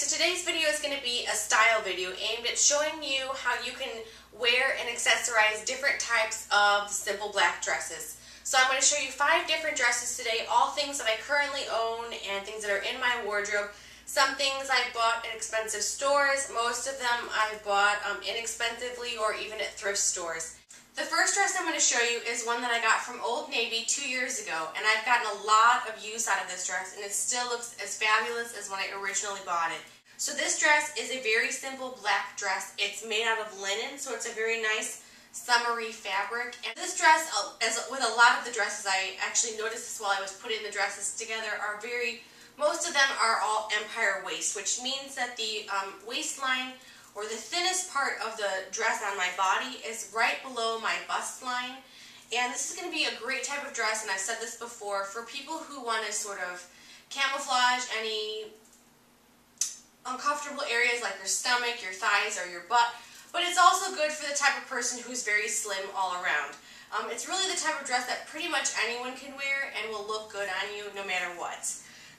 so today's video is going to be a style video aimed at showing you how you can wear and accessorize different types of simple black dresses. So I'm going to show you 5 different dresses today, all things that I currently own and things that are in my wardrobe. Some things I bought at expensive stores, most of them I bought inexpensively or even at thrift stores. The first dress I'm going to show you is one that I got from Old Navy 2 years ago, and I've gotten a lot of use out of this dress, and it still looks as fabulous as when I originally bought it. So this dress is a very simple black dress. It's made out of linen, so it's a very nice summery fabric. And this dress, as with a lot of the dresses, I actually noticed this while I was putting the dresses together, most of them are all empire waist, which means that the waistline or the thinnest part of the dress on my body is right below my bust line. And this is going to be a great type of dress, and I've said this before, for people who want to sort of camouflage any uncomfortable areas like your stomach, your thighs, or your butt. But it's also good for the type of person who's very slim all around. It's really the type of dress that pretty much anyone can wear and will look good on you no matter what.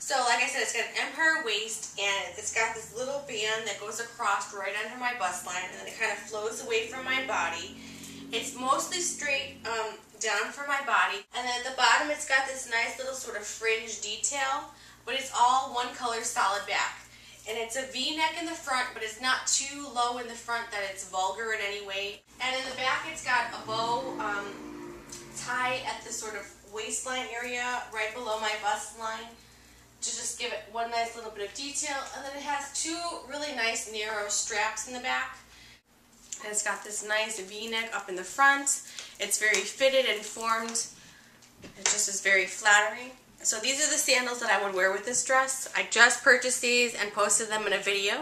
So like I said, it's got an empire waist, and it's got this little band that goes across right under my bust line, and then it kind of flows away from my body. It's mostly straight down from my body, and then at the bottom it's got this nice little sort of fringe detail, but it's all one color solid back. And it's a V-neck in the front, but it's not too low in the front that it's vulgar in any way. And in the back it's got a bow tie at the sort of waistline area right below my bust line, to just give it one nice little bit of detail. And then it has 2 really nice narrow straps in the back. And it's got this nice V-neck up in the front. It's very fitted and formed. It just is very flattering. So these are the sandals that I would wear with this dress. I just purchased these and posted them in a video.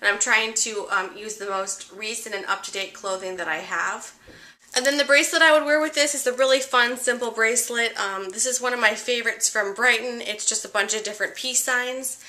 And I'm trying to use the most recent and up-to-date clothing that I have. And then the bracelet I would wear with this is a really fun, simple bracelet. This is one of my favorites from Brighton. It's just a bunch of different peace signs.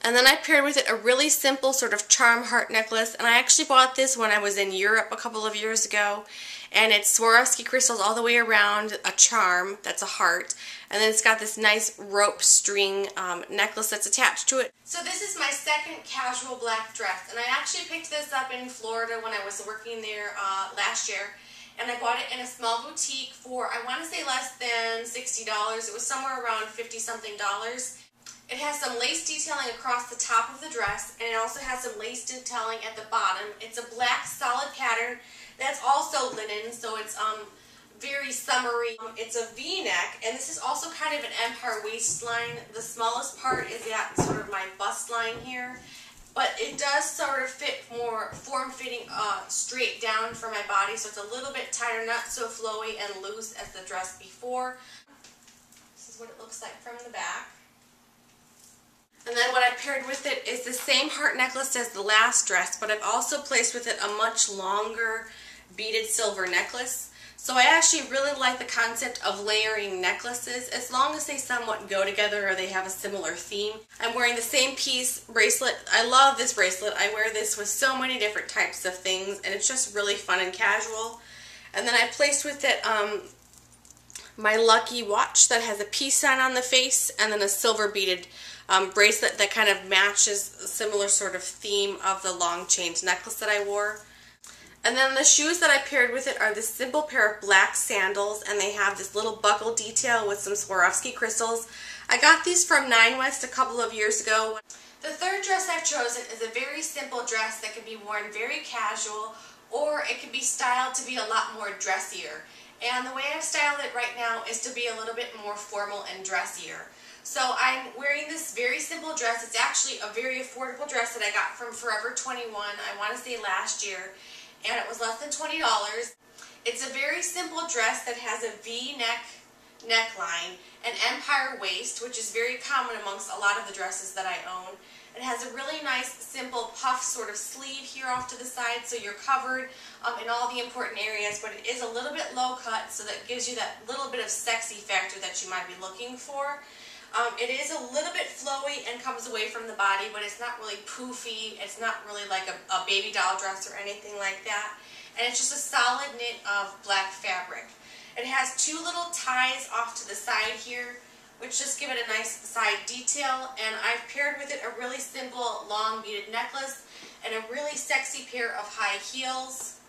And then I paired with it a really simple sort of charm heart necklace. And I actually bought this when I was in Europe a couple of years ago. And it's Swarovski crystals all the way around, a charm that's a heart. And then it's got this nice rope string necklace that's attached to it. So this is my second casual black dress. And I actually picked this up in Florida when I was working there last year. And I bought it in a small boutique for, I want to say, less than $60. It was somewhere around 50-something dollars. It has some lace detailing across the top of the dress, and it also has some lace detailing at the bottom. It's a black solid pattern that's also linen, so it's very summery. It's a V-neck, and this is also kind of an empire waistline. The smallest part is at sort of my bust line here. But it does sort of fit more form-fitting straight down for my body, so it's a little bit tighter, not so flowy and loose as the dress before. This is what it looks like from the back. And then what I paired with it is the same heart necklace as the last dress, but I've also placed with it a much longer beaded silver necklace. So I actually really like the concept of layering necklaces, as long as they somewhat go together or they have a similar theme. I'm wearing the same piece bracelet. I love this bracelet. I wear this with so many different types of things, and it's just really fun and casual. And then I placed with it my lucky watch that has a peace sign on the face, and then a silver beaded bracelet that kind of matches a similar sort of theme of the long chains necklace that I wore. And then the shoes that I paired with it are this simple pair of black sandals, and they have this little buckle detail with some Swarovski crystals. I got these from Nine West a couple of years ago. The third dress I've chosen is a very simple dress that can be worn very casual, or it can be styled to be a lot more dressier. And the way I've styled it right now is to be a little bit more formal and dressier. So I'm wearing this very simple dress. It's actually a very affordable dress that I got from Forever 21, I want to say last year. And it was less than $20. It's a very simple dress that has a V-neck neckline, an empire waist, which is very common amongst a lot of the dresses that I own. It has a really nice, simple puff sort of sleeve here off to the side, so you're covered in all the important areas, but it is a little bit low cut, so that gives you that little bit of sexy factor that you might be looking for. It is a little bit flowy and comes away from the body, but it's not really poofy. It's not really like a baby doll dress or anything like that. And it's just a solid knit of black fabric. It has 2 little ties off to the side here, which just give it a nice side detail. And I've paired with it a really simple long beaded necklace and a really sexy pair of high heels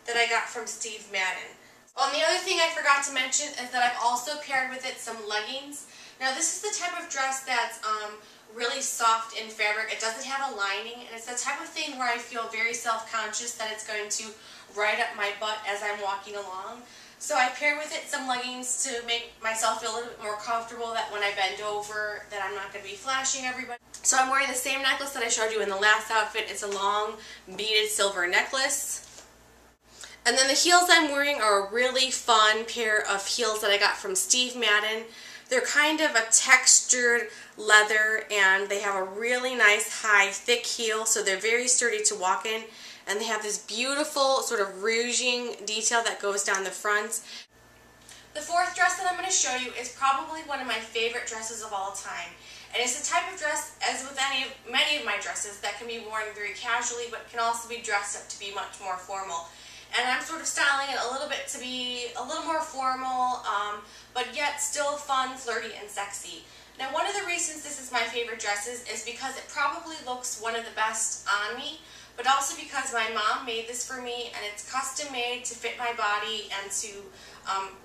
that I got from Steve Madden. And the other thing I forgot to mention is that I've also paired with it some leggings. Now this is the type of dress that's really soft in fabric. It doesn't have a lining, and it's the type of thing where I feel very self-conscious that it's going to ride up my butt as I'm walking along. So I paired with it some leggings to make myself feel a little bit more comfortable, that when I bend over that I'm not going to be flashing everybody. So I'm wearing the same necklace that I showed you in the last outfit. It's a long beaded silver necklace. And then the heels I'm wearing are a really fun pair of heels that I got from Steve Madden. They're kind of a textured leather, and they have a really nice high thick heel, so they're very sturdy to walk in. And they have this beautiful sort of rouging detail that goes down the front. The fourth dress that I'm going to show you is probably one of my favorite dresses of all time. And it's the type of dress, as with many of my dresses, that can be worn very casually but can also be dressed up to be much more formal. And I'm sort of styling it a little bit to be a little more formal, but yet still fun, flirty, and sexy. Now, one of the reasons this is my favorite dresses is because it probably looks one of the best on me, but also because my mom made this for me, and it's custom made to fit my body and to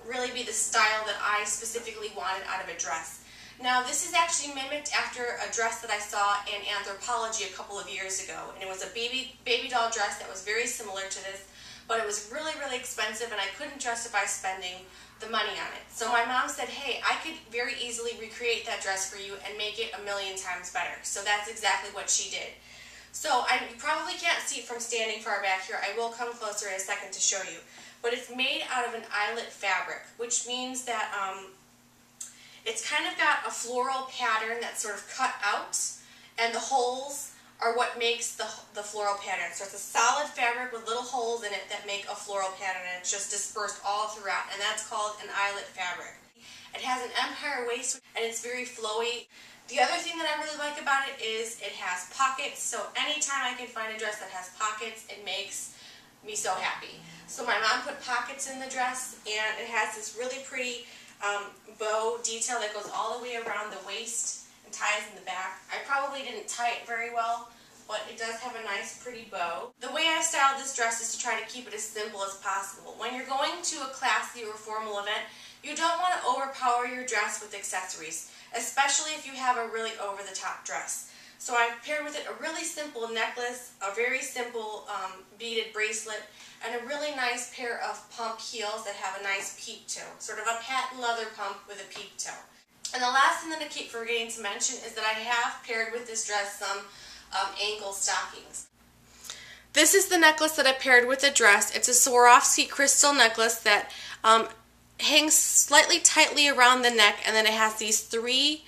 really be the style that I specifically wanted out of a dress. Now, this is actually mimicked after a dress that I saw in Anthropology a couple of years ago, and it was a baby doll dress that was very similar to this, but it was really, really expensive, and I couldn't justify spending the money on it. So my mom said, hey, I could very easily recreate that dress for you and make it a million times better. So that's exactly what she did. So you probably can't see it from standing far back here. I will come closer in a second to show you. But it's made out of an eyelet fabric, which means that it's kind of got a floral pattern that's sort of cut out, and the holes are what makes the floral pattern. So it's a solid fabric with little holes in it that make a floral pattern, and it's just dispersed all throughout, and that's called an eyelet fabric. It has an empire waist, and it's very flowy. The other thing that I really like about it is it has pockets, so anytime I can find a dress that has pockets, it makes me so happy. So my mom put pockets in the dress, and it has this really pretty bow detail that goes all the way around the waist and ties in the back. I probably didn't tie it very well, but it does have a nice pretty bow. The way I styled this dress is to try to keep it as simple as possible. When you're going to a classy or formal event, you don't want to overpower your dress with accessories, especially if you have a really over-the-top dress. So I paired with it a really simple necklace, a very simple beaded bracelet, and a really nice pair of pump heels that have a nice peep toe, sort of a patent leather pump with a peep toe. And the last thing that I keep forgetting to mention is that I have paired with this dress some ankle stockings. This is the necklace that I paired with the dress. It's a Swarovski crystal necklace that hangs slightly tightly around the neck, and then it has these three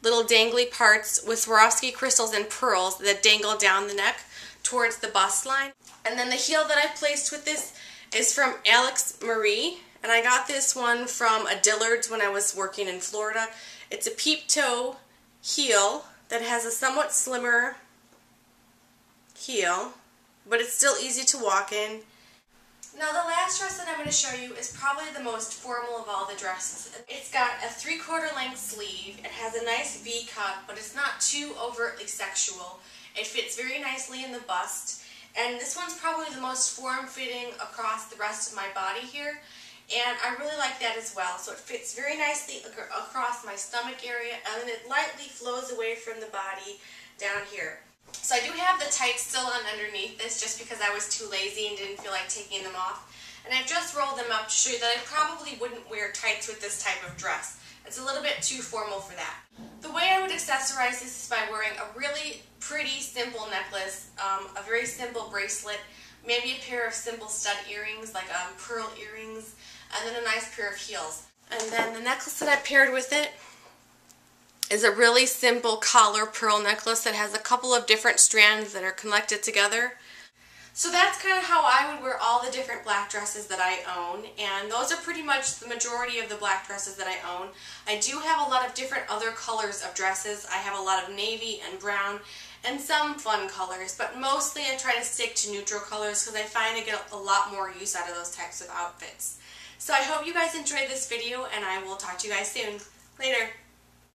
little dangly parts with Swarovski crystals and pearls that dangle down the neck towards the bust line. And then the heel that I placed with this is from Alex Marie, and I got this one from a Dillard's when I was working in Florida. It's a peep toe heel that has a somewhat slimmer heel, but it's still easy to walk in. Now the last dress that I'm going to show you is probably the most formal of all the dresses. It's got a 3/4 length sleeve. It has a nice V cut, but it's not too overtly sexual. It fits very nicely in the bust, and this one's probably the most form-fitting across the rest of my body here, and I really like that as well. So it fits very nicely across my stomach area, and then it lightly flows away from the body down here. So I do have the tights still on underneath this just because I was too lazy and didn't feel like taking them off. And I've just rolled them up to show you that I probably wouldn't wear tights with this type of dress. It's a little bit too formal for that. The way I would accessorize this is by wearing a really pretty simple necklace, a very simple bracelet, maybe a pair of simple stud earrings like pearl earrings, and then a nice pair of heels. And then the necklace that I paired with it is a really simple collar pearl necklace that has a couple of different strands that are connected together. So that's kind of how I would wear all the different black dresses that I own, and those are pretty much the majority of the black dresses that I own. I do have a lot of different other colors of dresses. I have a lot of navy and brown and some fun colors, but mostly I try to stick to neutral colors because I find I get a lot more use out of those types of outfits. So I hope you guys enjoyed this video, and I will talk to you guys soon. Later.